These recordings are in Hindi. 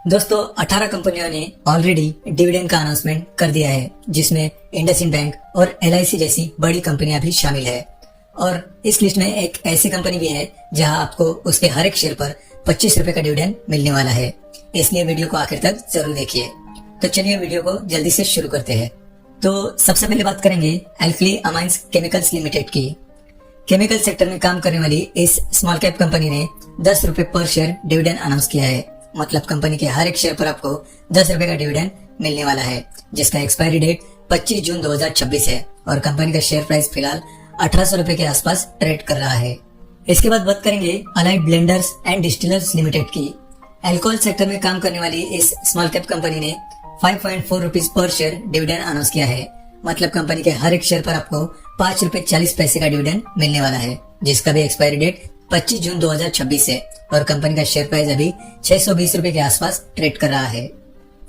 दोस्तों 18 कंपनियों ने ऑलरेडी डिविडेंड का अनाउंसमेंट कर दिया है, जिसमें इंडसइंड बैंक और एलआईसी जैसी बड़ी कंपनियां भी शामिल है। और इस लिस्ट में एक ऐसी कंपनी भी है जहां आपको उसके हर एक शेयर पर 25 रुपए का डिविडेंड मिलने वाला है। इसलिए वीडियो को आखिर तक जरूर देखिए। तो चलिए वीडियो को जल्दी से शुरू करते हैं। तो सबसे पहले बात करेंगे अल्कली अमाइंस केमिकल्स लिमिटेड की। केमिकल सेक्टर में काम करने वाली इस स्मॉल कैप कंपनी ने 10 रुपए पर शेयर डिविडेंड अनाउंस किया है। मतलब कंपनी के हर एक शेयर पर आपको 10 रुपए का डिविडेंड मिलने वाला है, जिसका एक्सपायरी डेट 25 जून 2026 है और कंपनी का शेयर प्राइस फिलहाल 1800 रुपए के आसपास ट्रेड कर रहा है। इसके बाद बात करेंगे allied blenders and distillers limited की। अल्कोहल सेक्टर में काम करने वाली इस स्मॉल कैप कंपनी ने 5.4 rupees per share dividend announce किया है। मतलब कंपनी के हर एक शेयर पर आपको 5 रुपए 40 पैसे का डिविडेंड मिलने वाला है, जिसका भी एक्सपायरी डेट 25 जून 2026 है और कंपनी का शेयर प्राइस अभी 620 रुपए के आसपास ट्रेड कर रहा है।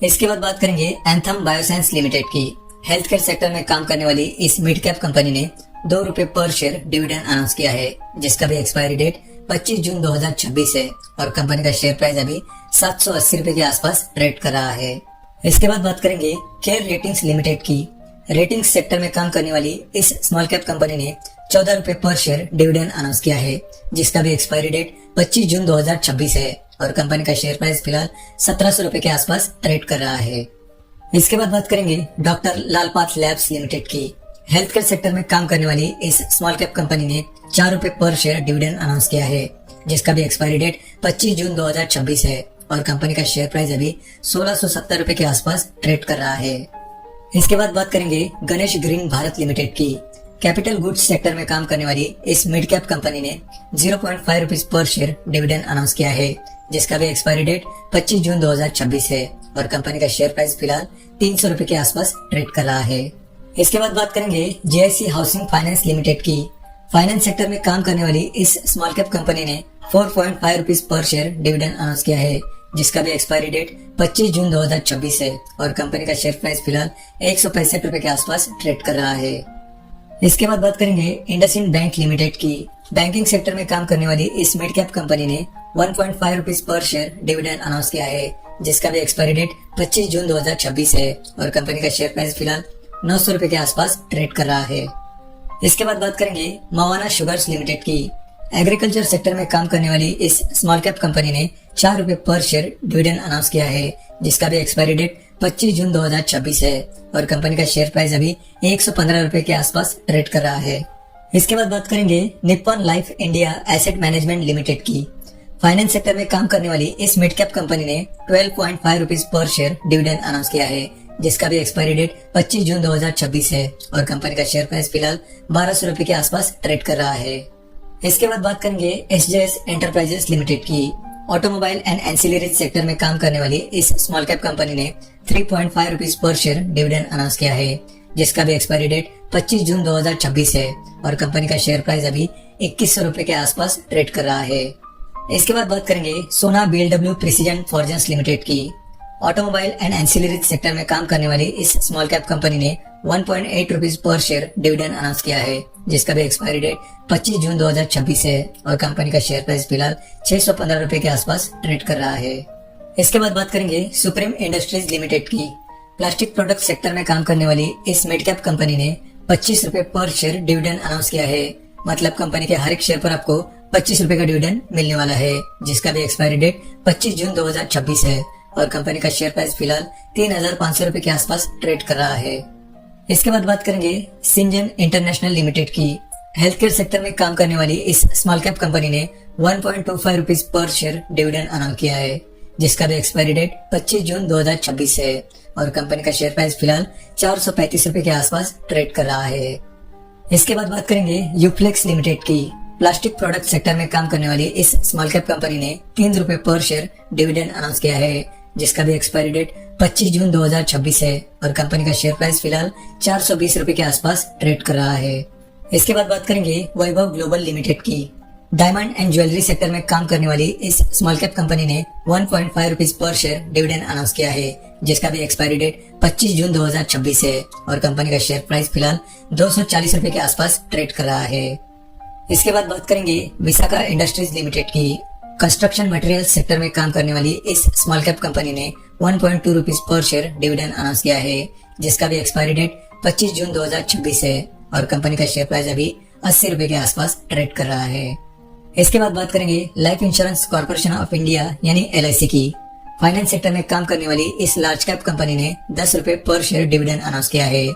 इसके बाद बात करेंगे एंथम बायोसाइंस लिमिटेड की। हेल्थ केयर सेक्टर में काम करने वाली इस मिड कैप कंपनी ने 2 रुपए पर शेयर डिविडेंड अनाउंस किया है, जिसका भी एक्सपायरी डेट 25 जून 2026 है और कंपनी का शेयर प्राइस अभी 780 रुपए के आसपास ट्रेड कर रहा है। इसके बाद बात करेंगे केयर रेटिंग्स लिमिटेड की। रेटिंग्स सेक्टर में काम करने वाली इस स्मॉल कैप कंपनी ने 14 रुपए पर शेयर डिविडेंड अनाउंस किया है, जिसका भी एक्सपायरी डेट 25 जून 2026 है और कंपनी का शेयर प्राइस फिलहाल 1700 रुपए के आसपास ट्रेड कर रहा है। इसके बाद बात करेंगे डॉक्टर लाल पाथ लैब्स लिमिटेड की। हेल्थ केयर सेक्टर में काम करने वाली इस स्मॉल कैप कंपनी ने 4 रुपए पर शेयर डिविडेंड अनाउंस किया है, जिसका भी एक्सपायरी डेट 25 जून 2026 है और कंपनी का शेयर प्राइस अभी 1670 रुपए के आसपास ट्रेड कर रहा है। इसके बाद बात करेंगे गणेश ग्रीन भारत लिमिटेड की। कैपिटल गुड्स सेक्टर में काम करने वाली इस मिड कैप कंपनी ने 0.5 rupees per share dividend announce किया है, जिसका भी एक्सपायरी डेट 25 जून 2026 है और कंपनी का शेयर प्राइस फिलहाल 300 रुपए के आसपास ट्रेड कर रहा है। इसके बाद बात करेंगे जेआईसी हाउसिंग फाइनेंस लिमिटेड की। फाइनेंस सेक्टर में काम करने वाली इस स्मॉल कैप कंपनी ने 4.5 rupees per share dividend announce किया है, जिसका भी एक्सपायरी डेट 25 जून 2026 है और कंपनी का शेयर प्राइस फिलहाल 165 रुपए के आसपास ट्रेड कर रहा है। इसके बाद बात करेंगे इंडसइंड बैंक लिमिटेड की। बैंकिंग सेक्टर में काम करने वाली इस मिड कैप कंपनी ने 1.5 rupees per share dividend announce किया है, जिसका भी एक्सपायरी डेट 25 जून 2026 है और कंपनी का शेयर प्राइस फिलहाल 900 रुपए के आसपास ट्रेड कर रहा है। इसके बाद बात करेंगे मवाना शुगर्स लिमिटेड की। एग्रीकल्चर सेक्टर में काम करने वाली इस स्मॉल कैप कंपनी ने 4 रुपए पर शेयर डिविडेंड अनाउंस किया है, जिसका भी एक्सपायरी डेट 25 जून 2026 है और कंपनी का शेयर प्राइस अभी 115 रुपए के आसपास ट्रेड कर रहा है। इसके बाद बात करेंगे Nippon life India asset management limited की। फाइनेंस सेक्टर में काम करने वाली इस मिड कैप कंपनी ने 12.5 rupees per share dividend announce किया है, जिसका भी एक्सपायरी डेट 25 जून 2026 है और कंपनी का शेयर प्राइस फिलहाल 1200 रुपए के आसपास ट्रेड कर रहा है। इसके बाद बात करेंगे एसजेएस एंटरप्राइजेस लिमिटेड की। ऑटोमोबाइल एंड एंसिलरीज सेक्टर में काम करने वाली इस स्मॉल कैप कंपनी ने 3.5 rupees per share dividend announce किया है, जिसका भी एक्सपायरी डेट 25 जून 2026 है और कंपनी का शेयर प्राइस अभी 2100 रुपए के आसपास ट्रेड कर रहा है। इसके बाद बात करेंगे सोना बीएलडब्ल्यू प्रिसीजन फॉर्जेंस लिमिटेड की। ऑटोमोबाइल एंड एंसिलरीज सेक्टर में काम करने वाली इस स्मॉल कैप कंपनी ने 1.8 rupees per share dividend announce किया है, जिसका भी एक्सपायरी डेट 25 जून 2026 है और कंपनी का शेयर प्राइस फिलहाल 615 रुपए के आसपास ट्रेड कर रहा है। इसके बाद बात करेंगे सुप्रीम इंडस्ट्रीज लिमिटेड की। प्लास्टिक प्रोडक्ट सेक्टर में काम करने वाली इस मिड कैप कंपनी ने 25 रुपए पर शेयर डिविडेंड अनाउंस किया है। मतलब कंपनी के हर एक शेयर पर आपको 25 रुपए का डिविडेंड मिलने वाला है, जिसका भी एक्सपायरी डेट 25 जून 2026 है और कंपनी का शेयर प्राइस फिलहाल 3500 रुपए के आसपास ट्रेड कर रहा है। इसके बाद बात करेंगे सिंजन इंटरनेशनल लिमिटेड की। हेल्थ केयर सेक्टर में काम करने वाली इस स्मॉल कैप कंपनी ने 1.25 rupees per share dividend announce किया है, जिसका भी एक्सपायरी डेट 25 जून 2026 है और कंपनी का शेयर प्राइस फिलहाल 435 रुपए के आसपास ट्रेड कर रहा है। इसके बाद बात करेंगे यूफ्लेक्स लिमिटेड की। प्लास्टिक प्रोडक्ट सेक्टर में काम करने वाली इस स्मॉल कैप कंपनी ने 3 रुपए पर शेयर डिविडेंड अनाउंस किया है, जिसका भी एक्सपायरी डेट 25 जून 2026 है और कंपनी का शेयर प्राइस फिलहाल 420 रुपए के आसपास ट्रेड कर रहा है। इसके बाद बात करेंगे वैभव ग्लोबल लिमिटेड की। डायमंड एंड ज्वेलरी सेक्टर में काम करने वाली इस स्मॉल कैप कंपनी ने 1.5 rupees per share dividend announce किया है, जिसका भी एक्सपायरी डेट 25 जून 2026 है और कंपनी का शेयर प्राइस फिलहाल 240 रुपए के आसपास ट्रेड कर रहा है। इसके बाद बात करेंगे विशाखा इंडस्ट्रीज लिमिटेड की। कंस्ट्रक्शन मटेरियल सेक्टर में काम करने वाली इस स्मॉल कैप कंपनी ने 1.2 rupees per share dividend announce किया है, जिसका भी एक्सपायरी डेट 25 जून 2026 है और कंपनी का शेयर प्राइस अभी 80 रुपए के आसपास ट्रेड कर रहा है। इसके बाद बात करेंगे life insurance corporation of India यानी LIC की। फाइनेंस सेक्टर में काम करने वाली इस लार्ज कैप कंपनी ने 10 रुपए पर शेयर डिविडेंड अनाउंस किया है।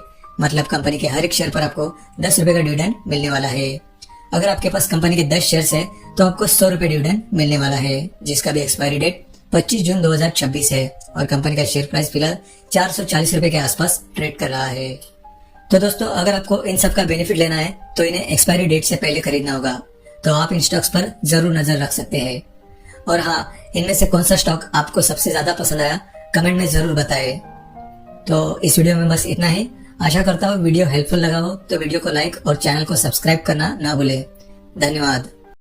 मतलब कंपनी के हर एक शेयर पर आपको 10 रुपए का डिविडेंड मिलने वाला है। अगर आपके पास कंपनी के 10 शेयर्स है तो आपको 100 रुपए डिविडेंड मिलने वाला है, जिसका भी एक्सपायरी डेट 25 जून 2026 है और कंपनी का शेयर प्राइस फिलहाल 440 रुपए के आसपास ट्रेड कर रहा है। तो दोस्तों, अगर आपको इन सब का बेनिफिट लेना है तो इन्हें एक्सपायरी डेट से पहले खरीदना होगा, तो आप इन स्टॉक्स पर जरूर नजर रख सकते हैं। और हाँ, इनमें से कौन सा स्टॉक आपको सबसे ज्यादा पसंद आया कमेंट में जरूर बताएं। तो इस वीडियो में बस इतना ही। आशा करता हूँ वीडियो हेल्पफुल लगा हो तो वीडियो को लाइक और चैनल को सब्सक्राइब करना ना भूले। धन्यवाद।